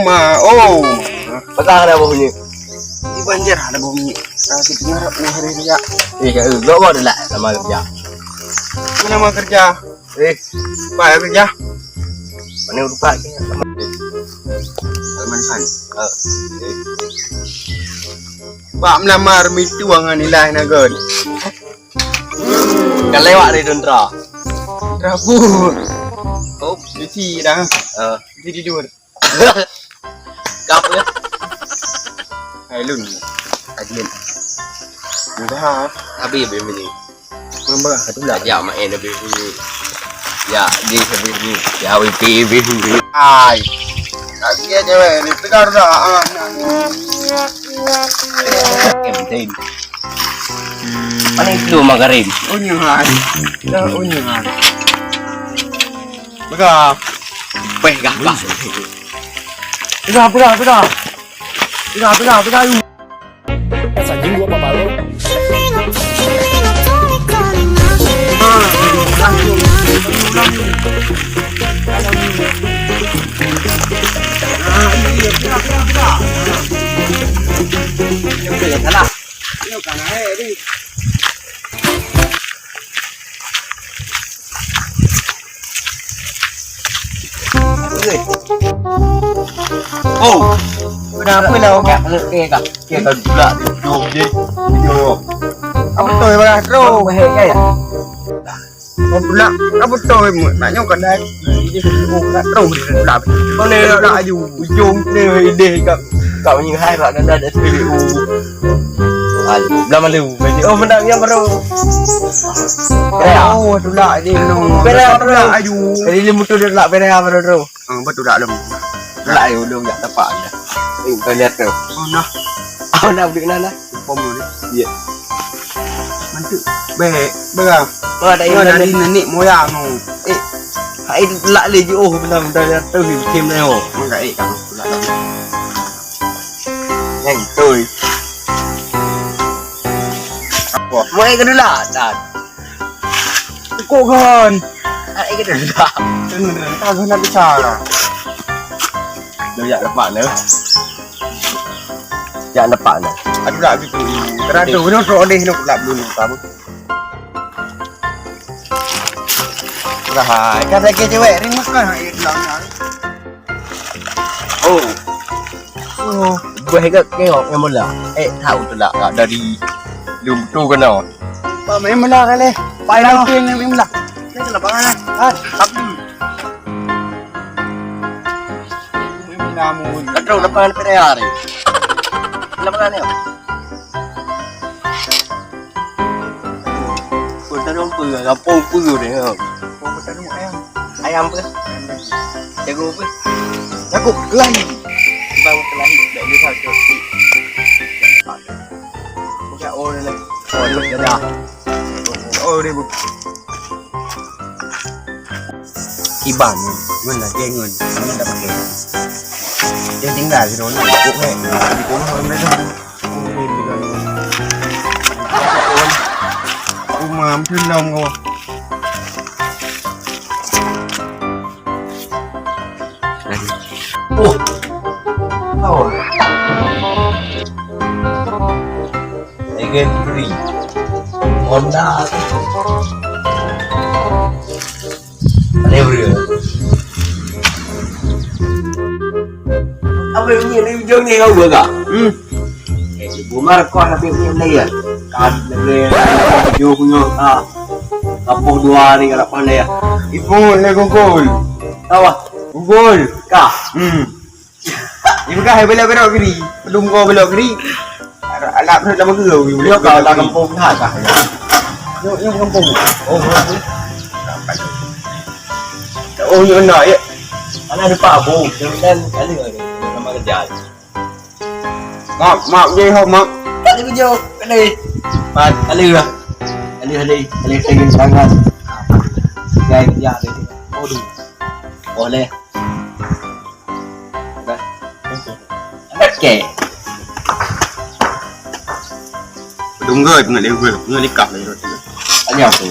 Oh, Bakal ada bunyi. di banjir ada bunyi. Kita ngarap nih hari ini ya. Gak mau lah sama kerja. Mana mau kerja? Pak kerja. Mana lupa sama. Mansan. Pak melamar mituangan nilai nagon. Kan lewat dari Dondra. Rabur. Oh, di dah. Di tidur. Kamu ya? Hai lun. Aglen. Mudah. Abi begini. Mamba satu lah. Ya mak ini begini. Ya di begini. Ya wipi begini. Ai. Lagi aja weh, ni tegar dah. Penting. Mana itu magarin? Unyangan. Dah unyangan. Bega. Weh gagah. Bega you. Sajing gua apa lo? Oh, kenapa lau kak? Kaya pula duduk je. Video. Apa tu yang belah tu? Bahaya kaya. Oh pula, apa tu yang maknanya kan dah. Dia suruh nak terus pula. Mana nak aju ujung ni ide kat Kau ni hai pak dan ada SPBU. Belum malu. Oh menangnya baru. Oh, tu lah dia no. Belah tu lah aju. Jadi dia mutu dia lah belah baru tu. Betul tak lem. Lah yo dong tak tepat dah. Kau lihat tu. Oh nah. Aku nak beli nana. Pom ni. Ya. Mantap. Baik, bega. Oh ada yang Dari nenek moyang tu. Hai lak le je oh benar dah lihat tu kim dah oh. Enggak kan pula. Yang tu. Apa? Mai ke dulu dah. Kok kan? Hai ke dulu dah. Tak nak bicara. Dia nak dapat ne. Jangan dapat ne. Aduh tak gitu. Teradu ni rok deh nak lap dulu kamu. Lah, kata ke cewek ni makan air belakangnya. Oh. Oh, boleh ke tengok yang mula. Tahu tu lah dari lum tu kena. Pak main mula kali. Pai lang ping ni mula. Ni tu lapangan lah. Tapi. Namun, Terus lapangan pada hari. Lapangan ni. Kau tak nampu ke? Kampung puluh ni. Ayam apa? Jago apa? Jago kelahi. Bang kelahi tak dia satu. Bukan oh ni lah. Oh ni dah. Oh dia bu. Iban mana jengon, mana dah pakai. Dia tinggal di sana. Kok ni? Di kono mana dah. Oh mam thun long kau. Oh. Oh. Again free. Honda. Ada beri. Apa ni video ni kau buat tak? Bumar kau nak video ni ya? Kan lebih video punya apa dua ni kalau pandai ya? Ipun le gogol. Tahu ah? Gogol. Kah? Ibu kah bela bela kiri. Belum kau bela kiri. Alat tu lama ke? Dia kau dah kampung dah kah? Yo kampung. Oh, Oh yo nak ya. mana ada Pak Bu? Dan ada ada sama kerja. Mak je hok mak. Ada video ni. Pak ada lah. Ada pengen sangat. Gaya kerja ni. Aduh. Boleh. Okey. Dunggut nak level, nak likah lagi. Ada apa?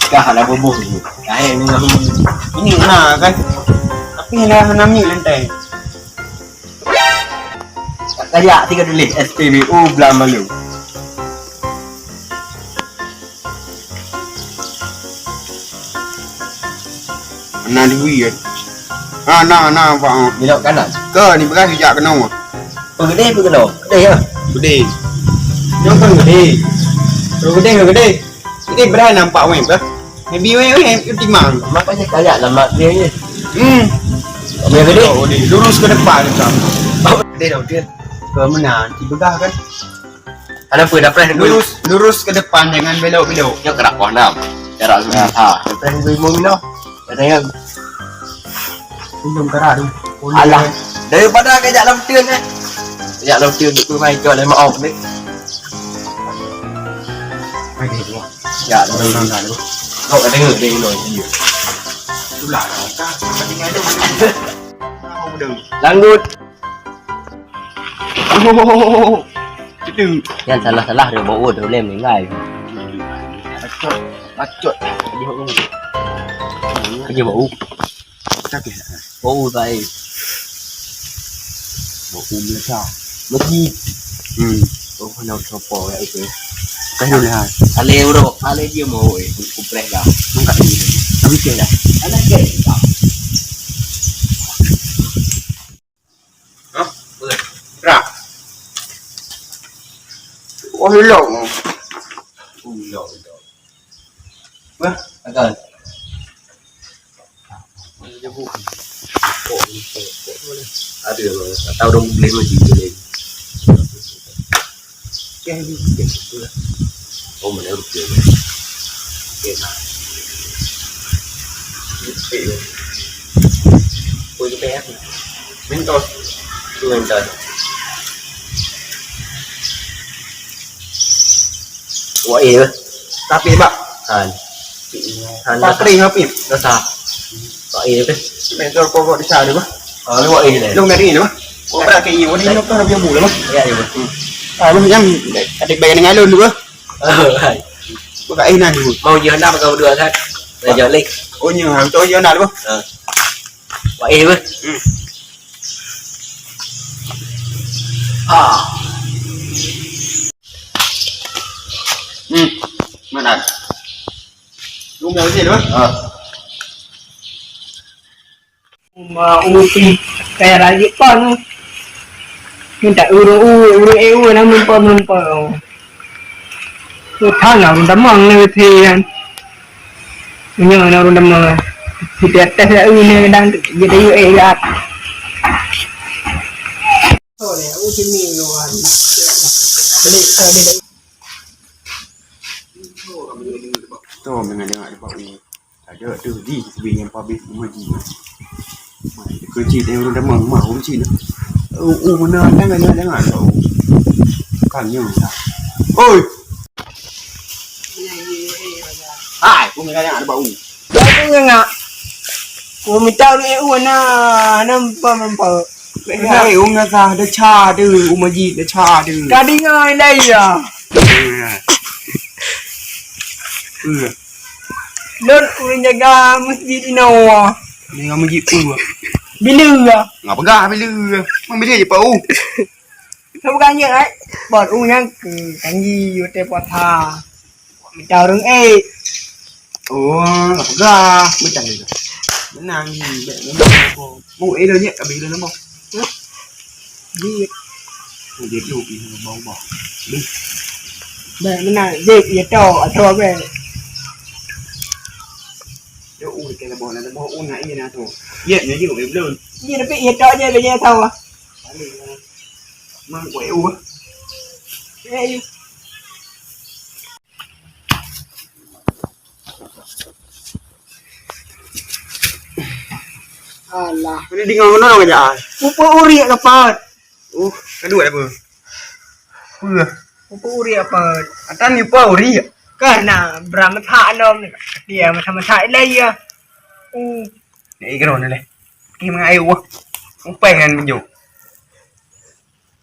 Kah ada boboh ni. Kah ni ini nah kan. Tapi hana hana mi lantai. kayak tiga tulis SPBU belah malu. Nah duit. Nah Pak. Belok kanan. Ke ni bekas sejak kena. Gede ya. Gede. Yang kan gede. Gede. Ini berani nampak weh ke? Maybe weh timang. Makanya kayak lama dia ni. Biar gede. Lurus ke depan macam. Gede dah dia. Ke mana? Di bekas kan. Ada apa dah pernah Lurus ke depan jangan belok-belok. Yo kerak pandam. Jarak sudah ha. Pernah gue mau minum. Katanya Belum kerak tu. alah daripada kejak dalam tiun eh. Kejak dalam tiun untuk main jual lima off ni. Mai đi đúng không? Ya, Đâu là đâu. kau kata dengar dia nói gì. Tu là ka. Mati ngay đâu. Không đừng. Langut. Chứ đừng. Yang salah dia bawa dia lem ni ngai. Bacot. Dia bawa. Dia bawa. Chắc kìa. Bawa vậy. Bawa là sao? Masjid. Oh, nak coba ya itu. Cái điều này hả? Ale dia mau kuprek dah. Không cả gì. Tapi ke dah. Ada ke dah. Hả? Ra. Ôi lộn. Rồi. Vâng. Akan. Ada rồi. Tao đông lên mà gì lên. Cái gì? Oh, mana rupiah. Okey. Oi, BF. Mentos. Tu entah. Wah, iya. Tapi Pak. Han. Pak Pri ngapi? Dah sah. Wah, iya ke? Mentor pokok di sana Pak. Ah, lu wah iya dah. Lu ngari ni Pak. Kau berapa kali ini? Ini apa yang mula Pak? Ya, iya. Ah, lu yang adik bayi dengan lu Pak. Hai. Kau kat ini ni. Mau je nak kau berdua kan? Dah jalik. Oh, ni hang tu je nak Pak. Wah, iya. Ah. Mana? Lu mau sini Pak? Uti kayak lagi pon minta uru na mempel utang orang damang ni tian ini orang damang tidak tes ini dan jadi ya oh ya uti ni luar beli tadi Tu dengan dengar Pak ni. Ada tu di sebenarnya pabrik Muhaji. Kerja dia orang dah mau sini. Mana jangan. Kan yang dah. Oi. Hai, aku nak jangan bau. aku ngak aku minta lu na nampak Hai, ông ra dah cha tu, Muhaji dah cha tu. tadi ngai đây à Lord udah jaga masjid ini awak. Ni ngam Muhaji tu. Bila ah? Ngap pegah bila. Mang bila je bau. Không có như ấy. Bọn u nhang cứ cái gì ở trên bọt thà. Mình chào đứng ê. Ủa, ngap pegah. Macam ni. Menang ni. Mau đâu nhé, cả bila nó mau. Gì? Dia tu pi bau bau. Đi. Để mình nào dịp gì trò ở trò về. Yo cái là bò này nó bò nãy như nào thôi. Dẹp nhớ chịu em luôn. Gì nó bị gì trò về về thầu à? Mang quẹo á. Ê. Alah. Ini di ngomong apa aja? Pupu uri apa? Kedua apa? Pupu uri apa? Atan ni pa uri. Karena beramat hak nom dia sama saya lagi ya. Ni cái rồi này này. Kim ngai quá. Không pengen menjuk.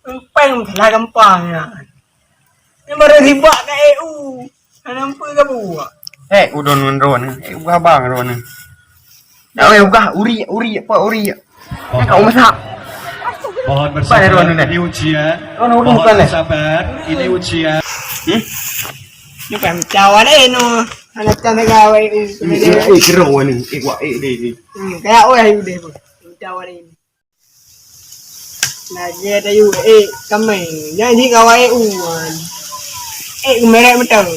Peng lah gampang ya. Yang baru tiba ke EU. Nampak ke buat? Udon ron. Uga bang ron. Dah uga uri apa uri. Kau masak. Mohon bersabar, ini ujian. Mohon bersabar, ini ujian. Ni kan cawan no. Anak can gawe kira ni, wah ni. kaya oi deh po. Cawan ini. Nah, dia tahu kami janji gawe uan. Mereka betul.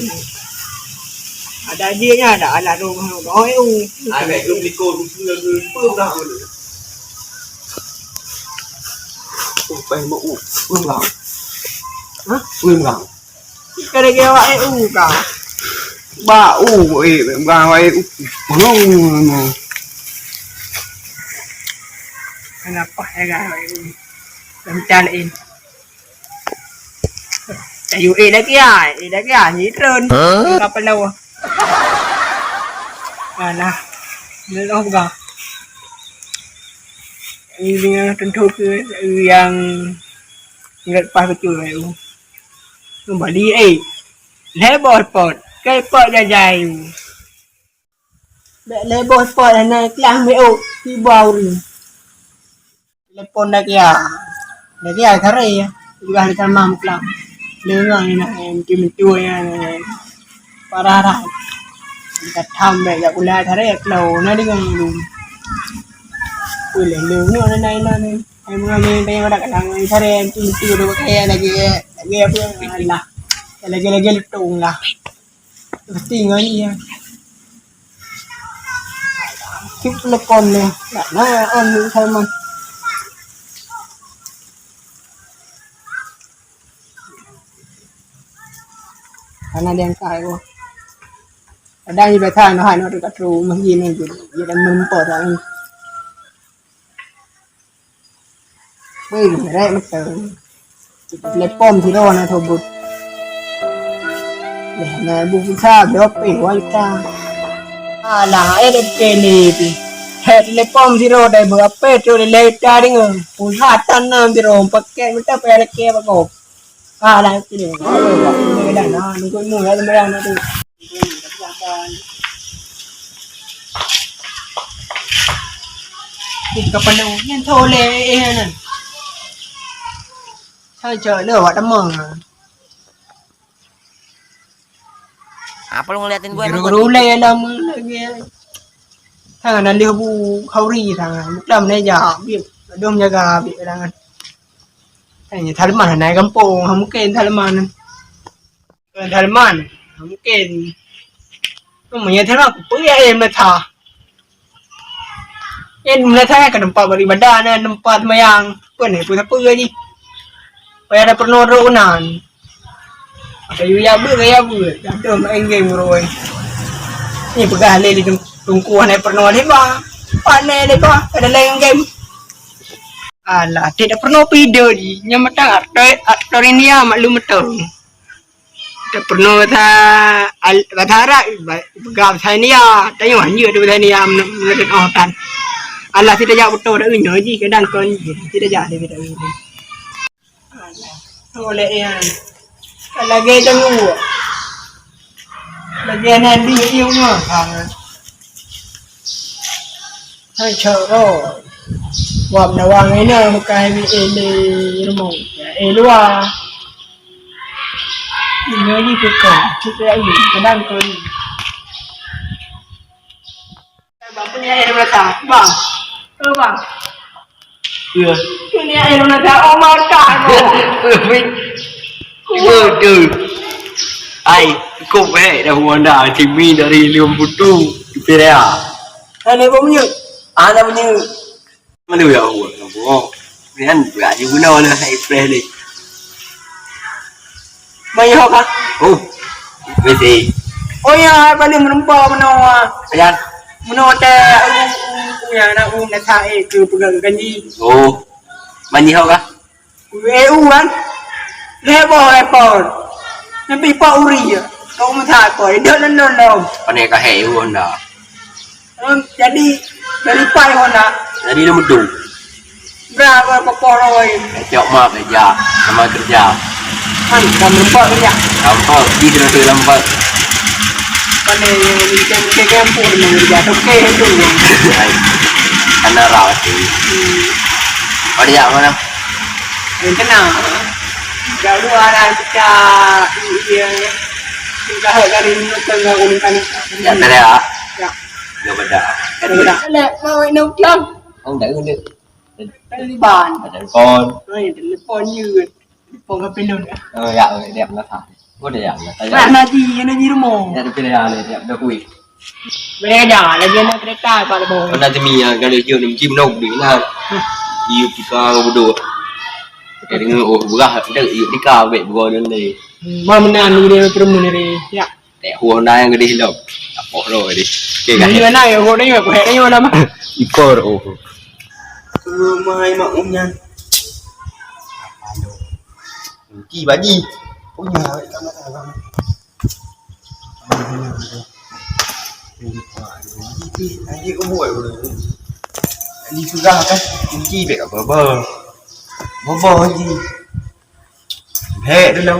Ada dia nya ada rumah gawe Ada belum dikon pun dah. Phải mẫu ương gạo hả ương gạo cái này kêu ai cả ba ấy ba ấy không kenapa ya làm cha này tại vì đấy cái nhí trơn gặp lâu nè nó không gặp tentu ke yang ngat pas betul tu. Kembali lebor pot, kai pot jajai. Bek lebor pot ana kelas meu ti bau ri. Telepon dak ya. Dak ya thare ya. Juga hari tamam kelas. Lengang ni nak tim tu ya. Parara. Dekat tham bek ya kula thare klau na dengan lu. Ui lên đường nữa này em nghe đây mà đặt hàng thare em chưa được cái này kia phương là cái trùng là pasti ngơi gì chúc nó con nè nó ôn nữa thôi mà karena dia kai ko ada ni betah no hai no dekat rumah gini jadi dan mempot orang bây giờ đấy nó từ lấy pom thì đâu là thôi bụt để này bung xa để bị quá ta là em kê nè thì hết lấy pom thì đâu đây bữa pet rồi lấy ta đi ngờ bung xa tan nam thì rồi bắt kê mới ta phải kê bắt gộp là cái điều đó rồi là cái đàn nó có mùi nó mới đang nó đi thì cái phần đầu nhân thô lê này thôi trời lửa what mừng Apa lu ngeliatin gue? Guru le lam thằng này liêu bu khâu ri thằng lúc làm này giờ việc đom jaga việc đang thằng Thailand này kampung không kén Thailand không kén nhưng mà như thế nào cũng bữa em là thà em là thay cái tempat beribadah nih tempat mayang pun ni pun apa ni Bây giờ pernah ronan, ada ya ber, ada main game rồi. Ni pegang le di tungku ni pernah ni ba, panen ni ba, ada main game. Alah, tidak pernah video di, nyamata aktor ini ya maklum betul. Tidak pernah kata pegang saya ni ya, tanya mana tu saya ni ya melihat orang. Alah tidak jauh betul, dah unjuk je, kadang kon tidak jauh dia tidak unjuk. Oleh yang lagi tengok lagi nanti yêu mà hai chờ rồi hoặc là hoàng ấy nào một cái bị ele mong ele wa nhớ đi cái cổng chứ cái anh cái đang coi bạn punya ele berapa bang bang Iya. Ini air nada Omar Kano. Waduh. Ai, kok dah Wanda Timmy dari Liam Putu Perea. Ana punya. Ana punya. Mana ya awak? Oh. Kan berani guna lah express ni. Banyak kan? Oh. Mesti. Oh ya, balik menempa menawa. Ayan. Menawa teh punya anak nak saya ke pegang ganji. Oh. Mani hau kah? EU kan? Report. Nanti Pak Uri ya. Kau mentak kau, dia lelong. Pandai kah hei Honda. Jadi dari Pai Honda. Jadi dia mudu. Berapa peporoi? Cok mah kerja, sama kerja. Kan kamu lupa kerja. Lampak, di sana lampak. Pandai ke kampung kerja. Oke itu. Karena rawat ni. Pada yang mana? Yang tenang. Jauh dua orang kita dia kita hari ini tengah ulikan. Ya tak ada. Ya. Dia beda. Lek mau nấu cơm. Ông đợi được. Taliban. Ada con. Ơi, telepon như telepon HP luôn. Dạ đẹp nó phải. Có đẹp là tay. Energi rumah. Ada pilihan ni đẹp dah kui. Beda lagi nak kereta pada bawah. Nanti mi kalau dia nak kim nong di lah. Iu kita bodoh. Cái người ồ bữa được iu đi cao vậy bữa đến đây. Mà mình ăn đi đây perlu ni ya. Để hồ nay cái đi lộc. Bỏ rồi đi. Cái Ini cái. mana ya? Kau ni aku heran yang mana? Ikor ồ. Mai mà ông nhân kỳ bà gì ôi nhà vậy tao nó thằng anh đi có buổi rồi anh đi xuống ra cái chi vậy cả bờ gì thế đến đâu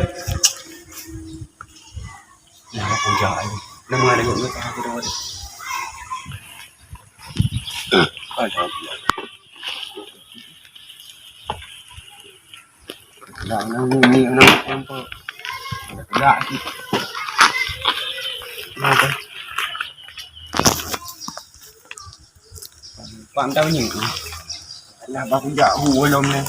nào còn giỏi năm nay là những người ta cái đó Đó, nó miệng nó em có đại thì nào coi bạn tao nhìn là bà cũng dạo hù lông này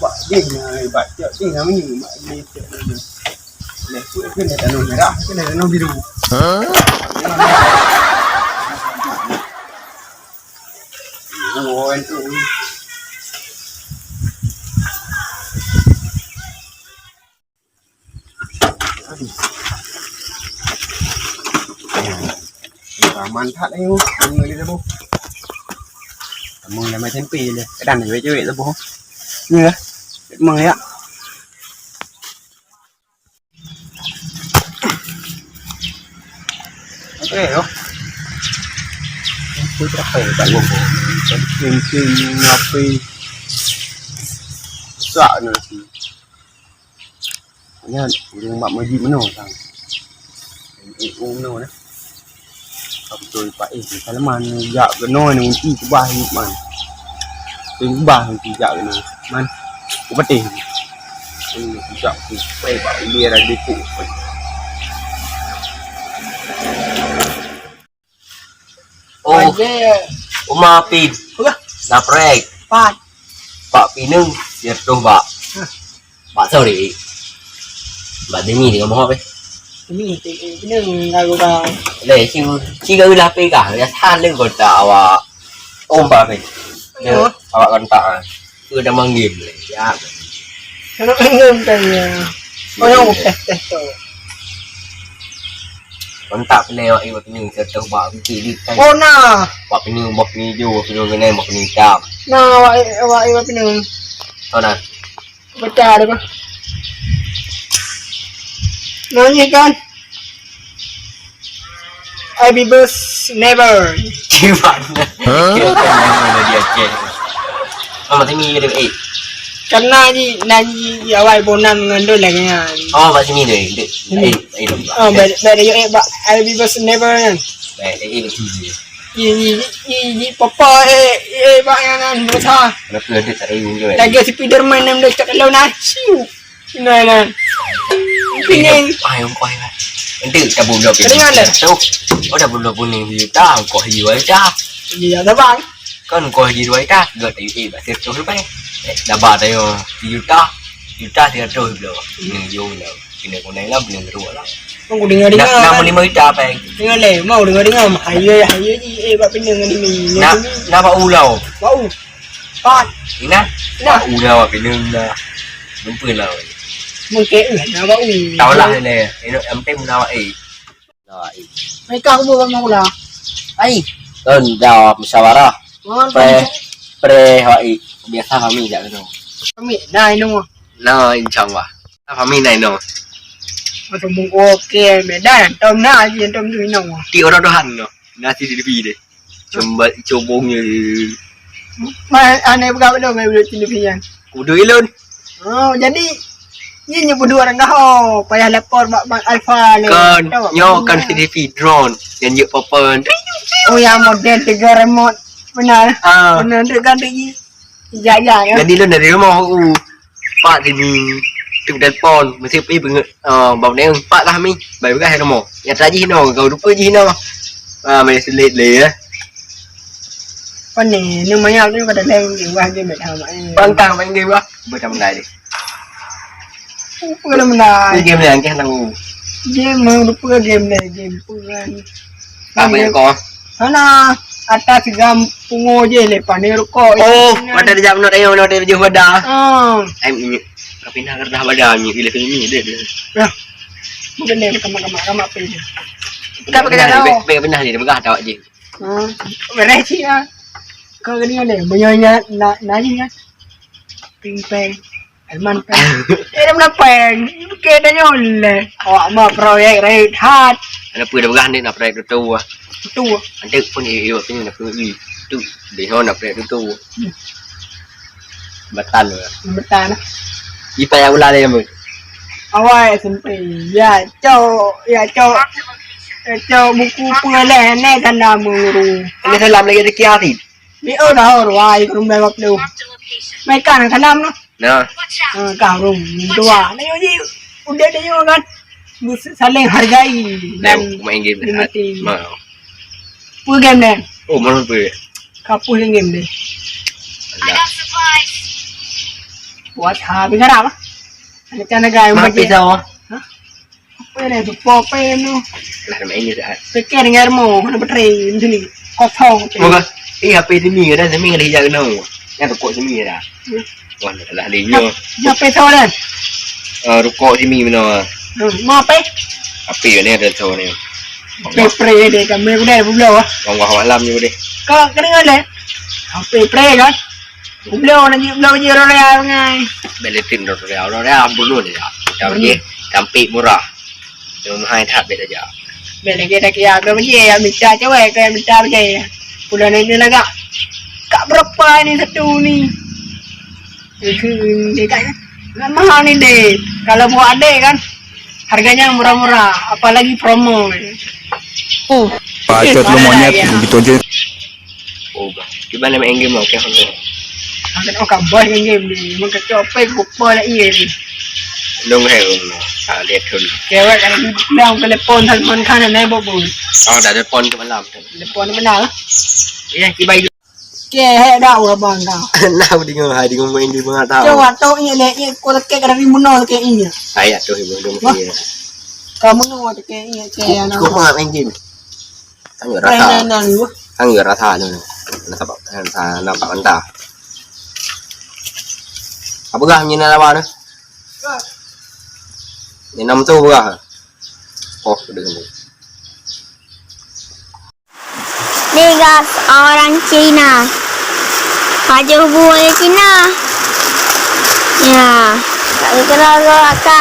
bạn nhìn này bạn chợ thì nó mới nhìn bạn đi chợ này cái này là nồi này đó cái này là nồi đi đủ ôi anh ơiมันthật đấy không người đi ra bố mừng là mấy tháng pì này cái đàn này với chơi ra bố như thế mừng ấy ạ có thể không tôi sẽ phải bạn gồm kim ngọc phi sợ nữa thì nha đừng bạn mới gì mới nổi thằng uống nổi đấy tôi phải cái man dạo cái nồi này chỉ có ba hình man tính ba hình thì dạo này man cũng bất tiền dạo thì phải bảo bia là đi phụ Uma pin đạp reg Pat. Pak pinung dia tu Pak sorry Pak demi dia ngomong apa Ini ini lagu kau. Để chứ là pi cả người than lên còn tạo ôm bà mình nhớ họ còn tạo cứ đang mang nghiệp này ra Nó ngưng từ không một tẹt rồi. còn tạo cái này mà mình sẽ cho bảo chỉ đi tay Ô na. bảo cái như một như vô cái này một như chạm Na vậy cái nương thôi nè baca được không? Nói gì con? Happy birthday never. chứ bạn kia là dia chơi mà thấy mi được ấy Karena ni awal bonam dengan dulu lagi kan. Pak sini deh ấy đúng Oh, beda yo happy birthday never kan. đấy ấy là gì Yi papa bak yang besar. nó cứ được tại đây rồi Lagi Spiderman yang dekat kalau nak. Siu. Nah. Pingin. ai không quay lại itu cabut dulu Cái này là- tuh oh cabut dulu pun ni ta có gì vậy ta Gì đó bang. con có gì vậy ta gật ý bà thiệt rồi đấy đã bà đây rồi thì ta thì rồi rồi nhưng vô là cái này con này lắm nhưng rồi lắm Không có dengar dengar. năm mươi mấy ta về Dengar le, mau dengar. Hai ji bak pinang ni ni. na bà u lâu Bau. Pat. thì na u lâu phải nương đúng quyền rồi Mungkin na bau. tao lại này em tem nào ấy rồi Mereka aku bukan mau lah. ấy tên jawab musyawarah pre hỏi biasa kami tak tahu Kami dah ini mah. no inshallah kami này no Macam mung okey, beda tom na aje tom tu ini mah. ti orang dohan no nasi di TV deh coba cobongnya Mai aneh berapa dah mai boleh television. kudu ilun Oh, jadi ini nyebut dua orang kau payah lapor bak alfa le. kan nyo kan CCTV drone yang je papan Oh, yang model 3 remote. Benar. ah Benar dekat lagi. Dạ dạ. Jadi lu dari rumah Pak sini tu telefon mesti pergi bawa dia Pak lah mi. Baik ke rumah. Ya tadi no kau lupa je no. Mày select le. Con này nhưng mà nhau nó có thể lên thì qua game để thảo mọi Bang tang main game lah. Macam mana ni? Pura mana Game ni angkat nang. game mau pura game này game pura Tak banyak kau. Ana atas gam pungo je le panir ko. Oh, pada dia jam not ayo not dia pada. Ah. Ini tapi nak kerja pada ni film ni dia. Ya. Bukan ni kama pe. Kita bekerja tahu. Benar ni dia begah tahu je. Beresi ya. Kau ni ada banyak na ni ya. Ping peng. Alman peng. Mana peng? Kita nyol. Oh, ma proyek rai hat. Ada pun dia begah ni nak proyek tu. Tu. Nanti pun iyo punya nak pergi tu di mana nak proyek tu. Betal. Betul. Ipa yang ulah dia mu. Awal SMP. Ya, cho buku pengalan ni kan nama guru. Ini salam lagi ada kiati. Ni dah orang rum dah waktu. Mai kan salam no. Nah. Ka rum dua. Ni je udah dia kan. Saling hargai dan Main game ni. Mau. pu game ni. Oh, mana tu? Ka pu game ni. Allah. Buat habis apa? Ada cara gaya Mak macam pisau. apa ni tu pope no. Lah main ni dah. Fikir dengar mo, mana betre macam ni. Kosong. Moga. HP sini ada sini ada hijau no. Yang rukuk sini dah. Wah, lah dia nyo. Ya peso dah. Rukuk sini mana? Mau apa? HP ni ada tu ni. Pre deh kami udah belum ah. Wang malam ni deh. Kau kena ada. Pre kan? Belum nanti belum je orang yang ngai. Beletin orang bulu dia. Tahu ni sampai murah. Cuma hai tak beda aja. Bela kita kia belum je ya minta cewek kan minta je. Bulan ini lagi. Kak berapa ni satu ni? Itu ni kan. Kan mahal ni deh. Kalau buat adek kan harganya murah-murah, apalagi promo. Pacot lu monyet begitu aja. Oh, gimana main game okey honda. Akan orang boy game ni, mungkin cope kupa lah iya ni. Long hair lihat dulu. Cewek kan bilang telepon Salman Khan ni bobo. Oh, dah telepon ke malam. Telepon mana? Ya, kibai. Ke dah orang bang kau. Nah, di ngomong main di mana tahu. Cewek tahu ni le, ni kau tak kena ribuan ke ini. Ayat tu ibu dong dia. Kamu nak ke ini ke ana. Kau main game. Tangga rata. Tangga rata ni. Nampak mentah. Apa gah ni nak apa ni? Ni nama tu apa? Oh, dengar. Nih guys, orang Cina. Raja hubungan Cina. Ya, tak kenal ke